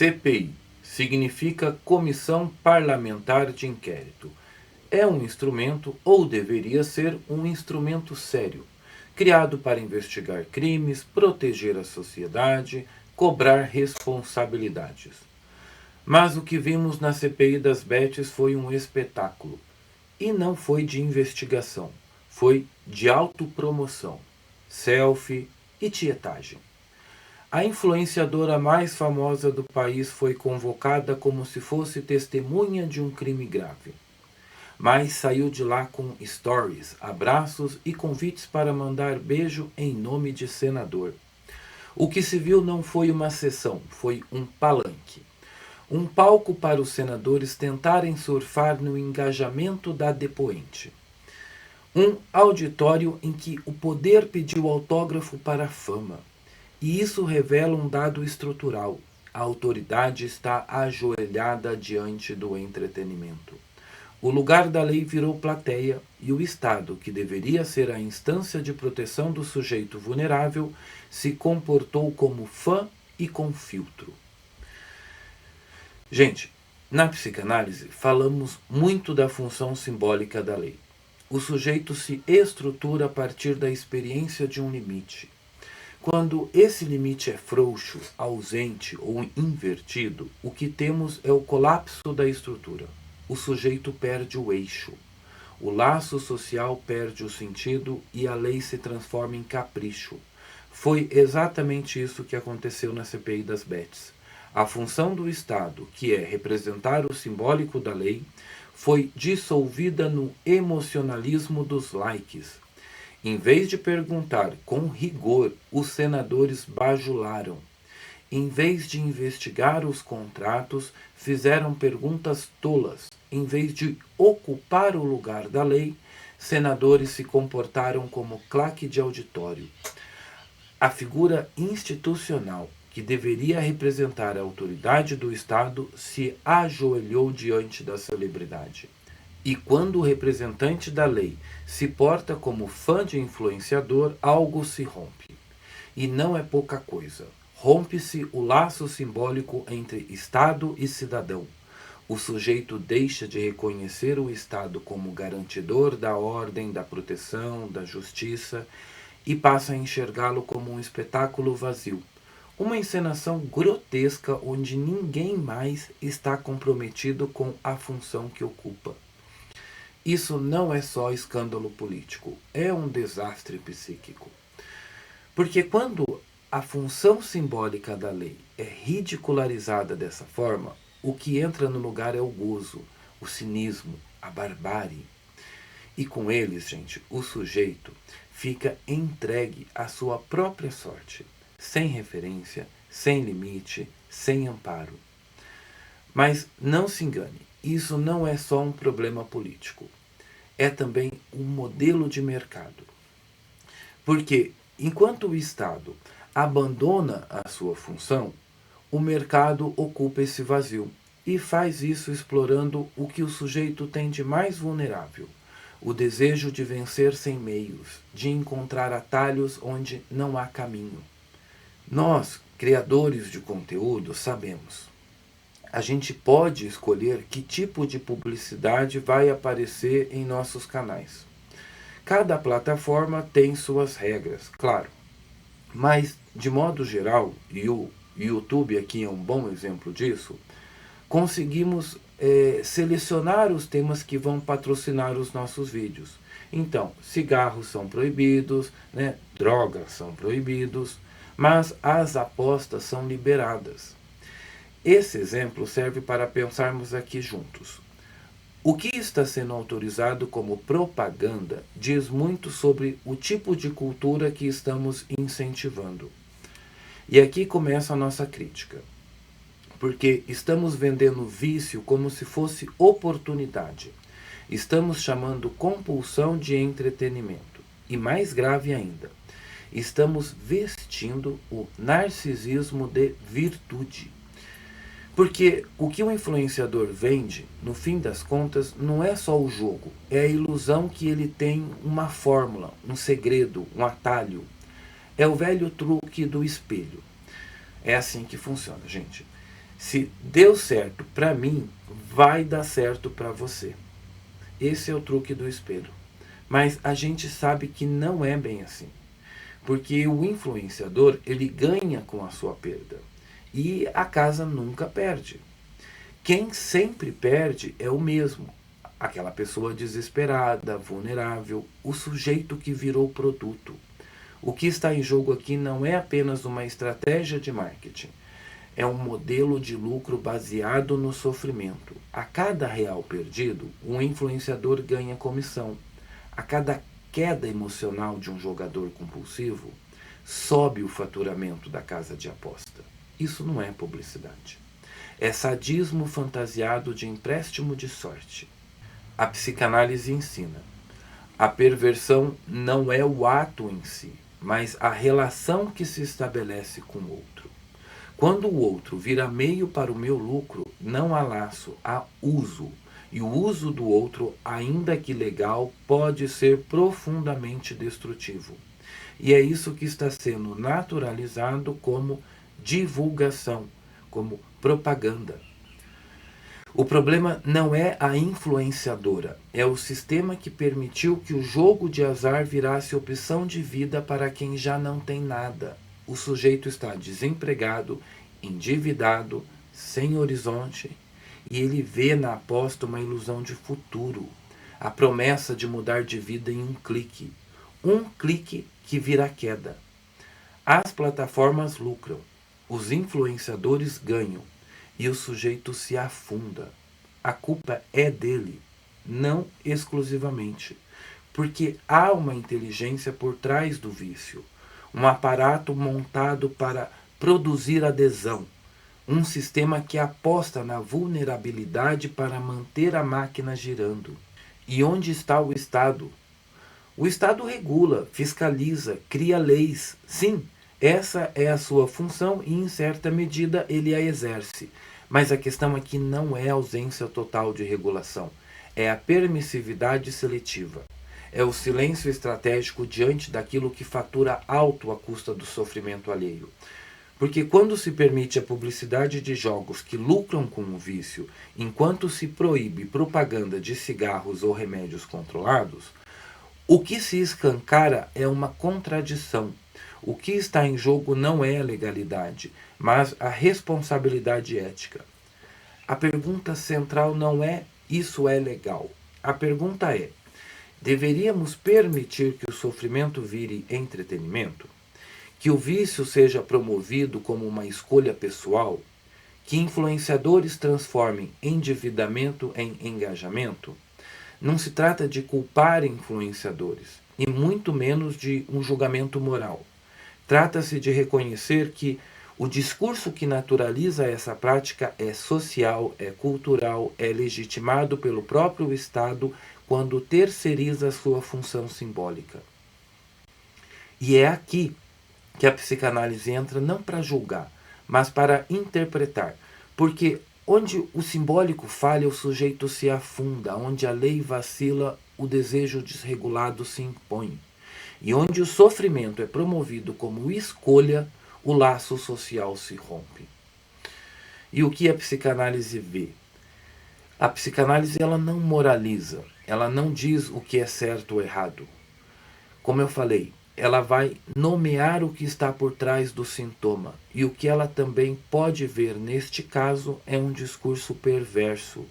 CPI significa Comissão Parlamentar de Inquérito. É um instrumento, ou deveria ser um instrumento sério, criado para investigar crimes, proteger a sociedade, cobrar responsabilidades. Mas o que vimos na CPI das Bets foi um espetáculo. E não foi de investigação, foi de autopromoção, selfie e tietagem. A influenciadora mais famosa do país foi convocada como se fosse testemunha de um crime grave. Mas saiu de lá com stories, abraços e convites para mandar beijo em nome de senador. O que se viu não foi uma sessão, foi um palanque. Um palco para os senadores tentarem surfar no engajamento da depoente. Um auditório em que o poder pediu autógrafo para a fama. E isso revela um dado estrutural. A autoridade está ajoelhada diante do entretenimento. O lugar da lei virou plateia e o Estado, que deveria ser a instância de proteção do sujeito vulnerável, se comportou como fã e com filtro. Gente, na psicanálise falamos muito da função simbólica da lei. O sujeito se estrutura a partir da experiência de um limite. Quando esse limite é frouxo, ausente ou invertido, o que temos é o colapso da estrutura. O sujeito perde o eixo. O laço social perde o sentido e a lei se transforma em capricho. Foi exatamente isso que aconteceu na CPI das Bets. A função do Estado, que é representar o simbólico da lei, foi dissolvida no emocionalismo dos likes. Em vez de perguntar com rigor, os senadores bajularam. Em vez de investigar os contratos, fizeram perguntas tolas. Em vez de ocupar o lugar da lei, senadores se comportaram como claque de auditório. A figura institucional, que deveria representar a autoridade do Estado, se ajoelhou diante da celebridade. E quando o representante da lei se porta como fã de influenciador, algo se rompe. E não é pouca coisa. Rompe-se o laço simbólico entre Estado e cidadão. O sujeito deixa de reconhecer o Estado como garantidor da ordem, da proteção, da justiça e passa a enxergá-lo como um espetáculo vazio. Uma encenação grotesca onde ninguém mais está comprometido com a função que ocupa. Isso não é só escândalo político, é um desastre psíquico. Porque quando a função simbólica da lei é ridicularizada dessa forma, o que entra no lugar é o gozo, o cinismo, a barbárie. E com eles, gente, o sujeito fica entregue à sua própria sorte, sem referência, sem limite, sem amparo. Mas não se engane, isso não é só um problema político, é também um modelo de mercado. Porque enquanto o Estado abandona a sua função, o mercado ocupa esse vazio e faz isso explorando o que o sujeito tem de mais vulnerável, o desejo de vencer sem meios, de encontrar atalhos onde não há caminho. Nós, criadores de conteúdo, sabemos. A gente pode escolher que tipo de publicidade vai aparecer em nossos canais. Cada plataforma tem suas regras, claro. Mas, de modo geral, e o YouTube aqui é um bom exemplo disso, conseguimos selecionar os temas que vão patrocinar os nossos vídeos. Então, cigarros são proibidos, né? Drogas são proibidos, mas as apostas são liberadas. Esse exemplo serve para pensarmos aqui juntos. O que está sendo autorizado como propaganda diz muito sobre o tipo de cultura que estamos incentivando. E aqui começa a nossa crítica. Porque estamos vendendo vício como se fosse oportunidade. Estamos chamando compulsão de entretenimento. E mais grave ainda, estamos vestindo o narcisismo de virtude. Porque o que o influenciador vende, no fim das contas, não é só o jogo. É a ilusão que ele tem uma fórmula, um segredo, um atalho. É o velho truque do espelho. É assim que funciona, gente. Se deu certo para mim, vai dar certo para você. Esse é o truque do espelho. Mas a gente sabe que não é bem assim. Porque o influenciador, ele ganha com a sua perda. E a casa nunca perde. Quem sempre perde é o mesmo. Aquela pessoa desesperada, vulnerável, o sujeito que virou produto. O que está em jogo aqui não é apenas uma estratégia de marketing. É um modelo de lucro baseado no sofrimento. A cada real perdido, um influenciador ganha comissão. A cada queda emocional de um jogador compulsivo, sobe o faturamento da casa de aposta. Isso não é publicidade. É sadismo fantasiado de empréstimo de sorte. A psicanálise ensina: a perversão não é o ato em si, mas a relação que se estabelece com o outro. Quando o outro vira meio para o meu lucro, não há laço, há uso. E o uso do outro, ainda que legal, pode ser profundamente destrutivo. E é isso que está sendo naturalizado como divulgação, como propaganda. O problema não é a influenciadora, é o sistema que permitiu que o jogo de azar virasse opção de vida para quem já não tem nada. O sujeito está desempregado, endividado, sem horizonte, e ele vê na aposta uma ilusão de futuro, a promessa de mudar de vida em um clique. Um clique que vira queda. As plataformas lucram, os influenciadores ganham e o sujeito se afunda. A culpa é dele, não exclusivamente, porque há uma inteligência por trás do vício, um aparato montado para produzir adesão, um sistema que aposta na vulnerabilidade para manter a máquina girando. E onde está o Estado? O Estado regula, fiscaliza, cria leis. Sim, essa é a sua função e, em certa medida, ele a exerce. Mas a questão aqui não é a ausência total de regulação, é a permissividade seletiva. É o silêncio estratégico diante daquilo que fatura alto à custa do sofrimento alheio. Porque quando se permite a publicidade de jogos que lucram com o vício, enquanto se proíbe propaganda de cigarros ou remédios controlados, o que se escancara é uma contradição. O que está em jogo não é a legalidade, mas a responsabilidade ética. A pergunta central não é isso é legal. A pergunta é: deveríamos permitir que o sofrimento vire entretenimento? Que o vício seja promovido como uma escolha pessoal? Que influenciadores transformem endividamento em engajamento? Não se trata de culpar influenciadores, e muito menos de um julgamento moral. Trata-se de reconhecer que o discurso que naturaliza essa prática é social, é cultural, é legitimado pelo próprio Estado quando terceiriza sua função simbólica. E é aqui que a psicanálise entra não para julgar, mas para interpretar, porque onde o simbólico falha, o sujeito se afunda, onde a lei vacila, o desejo desregulado se impõe. E onde o sofrimento é promovido como escolha, o laço social se rompe. E o que a psicanálise vê? A psicanálise ela não moraliza, ela não diz o que é certo ou errado. Como eu falei, ela vai nomear o que está por trás do sintoma. E o que ela também pode ver neste caso é um discurso perverso.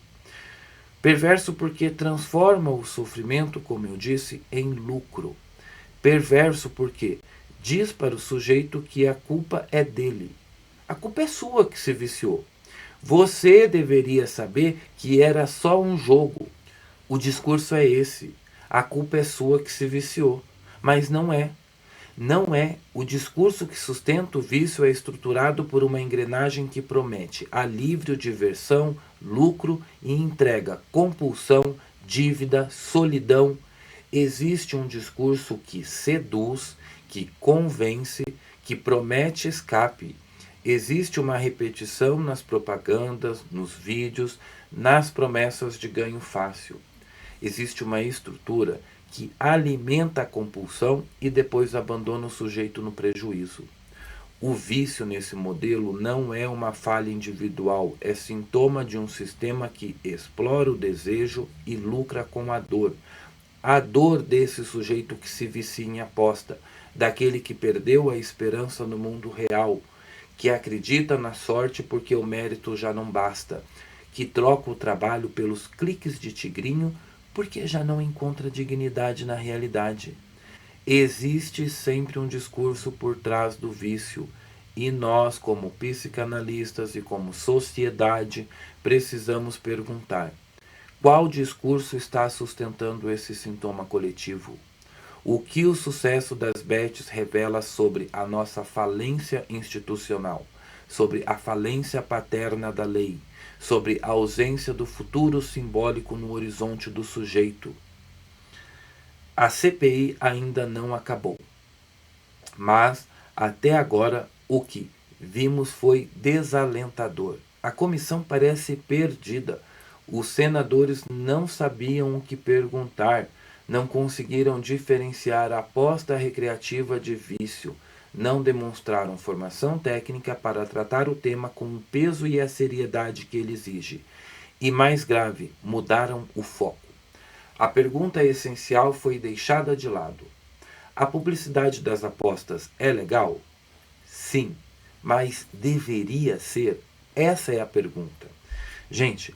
Perverso porque transforma o sofrimento, como eu disse, em lucro. Perverso porque diz para o sujeito que a culpa é dele. A culpa é sua que se viciou. Você deveria saber que era só um jogo. O discurso é esse. A culpa é sua que se viciou. Mas não é. Não é. O discurso que sustenta o vício é estruturado por uma engrenagem que promete alívio, diversão, lucro e entrega compulsão, dívida, solidão. Existe um discurso que seduz, que convence, que promete escape. Existe uma repetição nas propagandas, nos vídeos, nas promessas de ganho fácil. Existe uma estrutura que alimenta a compulsão e depois abandona o sujeito no prejuízo. O vício nesse modelo não é uma falha individual, é sintoma de um sistema que explora o desejo e lucra com a dor. A dor desse sujeito que se vicia em aposta, daquele que perdeu a esperança no mundo real, que acredita na sorte porque o mérito já não basta, que troca o trabalho pelos cliques de tigrinho porque já não encontra dignidade na realidade. Existe sempre um discurso por trás do vício, e nós, como psicanalistas e como sociedade, precisamos perguntar: qual discurso está sustentando esse sintoma coletivo? O que o sucesso das bets revela sobre a nossa falência institucional, sobre a falência paterna da lei, sobre a ausência do futuro simbólico no horizonte do sujeito? A CPI ainda não acabou, mas até agora o que vimos foi desalentador. A comissão parece perdida. Os senadores não sabiam o que perguntar, não conseguiram diferenciar a aposta recreativa de vício, não demonstraram formação técnica para tratar o tema com o peso e a seriedade que ele exige. E mais grave, mudaram o foco. A pergunta essencial foi deixada de lado. A publicidade das apostas é legal? Sim, mas deveria ser? Essa é a pergunta. Gente,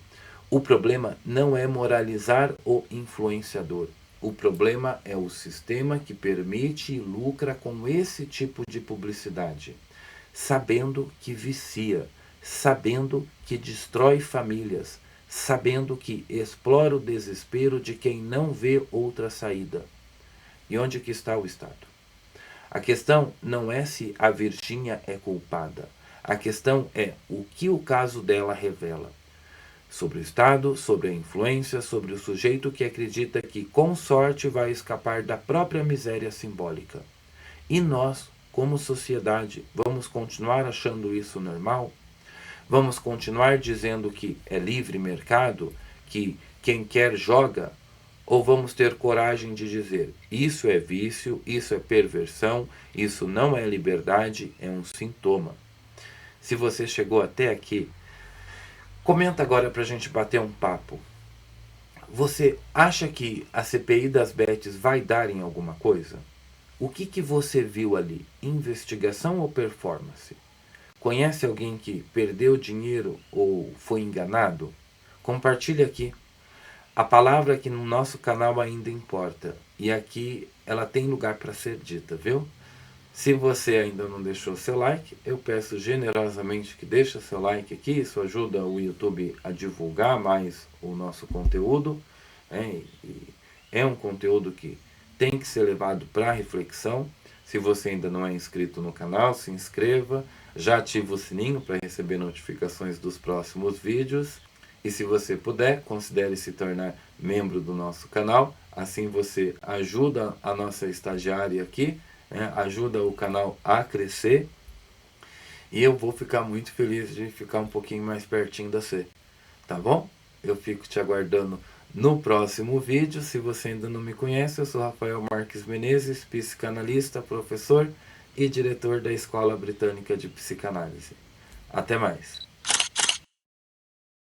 o problema não é moralizar o influenciador. O problema é o sistema que permite e lucra com esse tipo de publicidade, sabendo que vicia, sabendo que destrói famílias, sabendo que explora o desespero de quem não vê outra saída. E onde que está o Estado? A questão não é se a Virgínia é culpada. A questão é o que o caso dela revela. Sobre o Estado, sobre a influência, sobre o sujeito que acredita que com sorte vai escapar da própria miséria simbólica. E nós, como sociedade, vamos continuar achando isso normal? Vamos continuar dizendo que é livre mercado, que quem quer joga? Ou vamos ter coragem de dizer: isso é vício, isso é perversão, isso não é liberdade, é um sintoma? Se você chegou até aqui, comenta agora para a gente bater um papo. Você acha que a CPI das bets vai dar em alguma coisa? O que você viu ali? Investigação ou performance? Conhece alguém que perdeu dinheiro ou foi enganado? Compartilhe aqui. A palavra aqui no nosso canal ainda importa. E aqui ela tem lugar para ser dita, viu? Se você ainda não deixou seu like, eu peço generosamente que deixe seu like aqui. Isso ajuda o YouTube a divulgar mais o nosso conteúdo. E é um conteúdo que tem que ser levado para reflexão. Se você ainda não é inscrito no canal, se inscreva. Já ativa o sininho para receber notificações dos próximos vídeos. E se você puder, considere se tornar membro do nosso canal. Assim você ajuda a nossa estagiária aqui, né? Ajuda o canal a crescer. E eu vou ficar muito feliz de ficar um pouquinho mais pertinho da você. Tá bom? Eu fico te aguardando no próximo vídeo. Se você ainda não me conhece, eu sou Rafael Marques Menezes, psicanalista, professor e diretor da Escola Britânica de Psicanálise. Até mais!